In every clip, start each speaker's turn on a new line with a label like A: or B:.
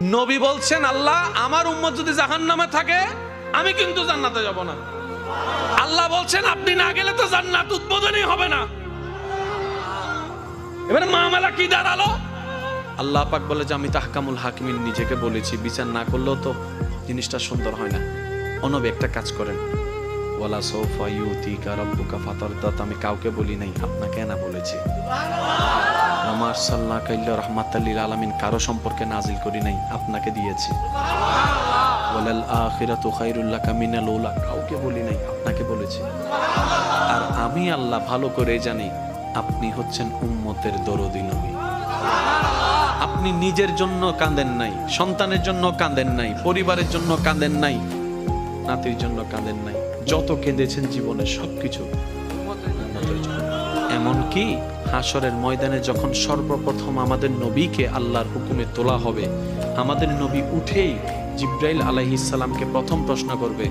A: নবী বলছেন, আল্লাহ আমার উম্মত যদি জাহান্নামে থাকে আমি কিন্তু জান্নাতে যাব না। আল্লাহ বলছেন আপনি না গেলে তো জান্নাত উদ্বোধনই হবে না। এবারে মামলা কি দাঁড়ালো? আল্লাহ পাক বলে যে আমি তাহকামুল হাকিমিন নিজেকে বলেছি, বিচার না করলেও তো জিনিসটা সুন্দর হয় না। অনবী একটা কাজ করেন, ওয়ালা সাউফা ইউতিকা রাব্বুকা ফাতারদাত, আমি কাউকে বলি নাই, আপনাকে না বলেছি। ওমা আরসালনাকা ইল্লা রাহমাতাল লিল আলামিন, কারো সম্পর্কে নাজিল করি নাই, আপনাকে দিয়েছি। ওয়ালাল আখিরাতু খায়রুল লাকা মিনাল উলা, কাউকে বলি নাই, আপনাকে বলেছি। আর আমি আল্লাহ ভালো করে জানি আপনি হচ্ছেন উম্মতের দরদি নবী। আপনি নিজের জন্য কাঁদেন নাই, সন্তানের জন্য কাঁদেন নাই, পরিবারের জন্য কাঁদেন নাই, নাতির জন্য কাঁদেন নাই, যত কেঁদেছেন জীবনে সবকিছু উম্মতের জন্য। এমনকি হাসরের ময়দানে যখন সর্বপ্রথম আমাদের নবীকে আল্লাহর হুকুমে তোলা হবে, আমাদের নবী উঠেই জিবরাইল আলাইহিস সালামকে প্রথম প্রশ্ন করবে,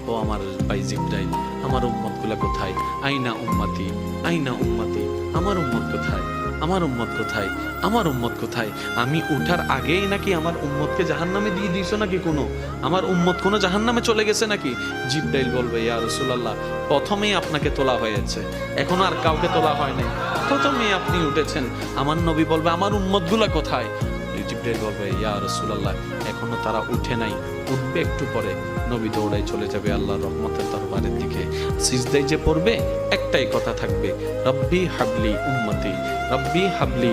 A: ও আমার ভাই জিবরাইল, আমার উম্মতগুলা কোথায়? আইনা উম্মতি, আইনা উম্মতি, আমার উম্মত কোথায়? আমার উম্মত কোথায়? আমার উম্মত কোথায়? আমি উঠার আগেই নাকি আমার উম্মতকে জাহান্নামে দিয়ে দিয়েছো নাকি? কোনো আমার উম্মত কোনো জাহান্নামে চলে গেছে নাকি? জিবরাইল বলবে, ইয়া রাসূলুল্লাহ, প্রথমেই আপনাকে তোলা হয়েছে, এখন আর কাউকে তোলা হয় নাই, প্রথমেই আপনি উঠেছেন। আমার নবী বলবে, আমার উম্মতগুলা কোথায়? জিবরাইল বলবে, ইয়া রাসূলুল্লাহ, এখনো তারা উঠে নাই, উঠবে একটু পরে। নবী দৌড়াই চলে যাবে আল্লাহর রহমতের দরবারের দিকে। সিজদায় যে পড়বে একটাই কথা থাকবে, রব্বি হাবলি উম্মতি, রব্বি হাবলি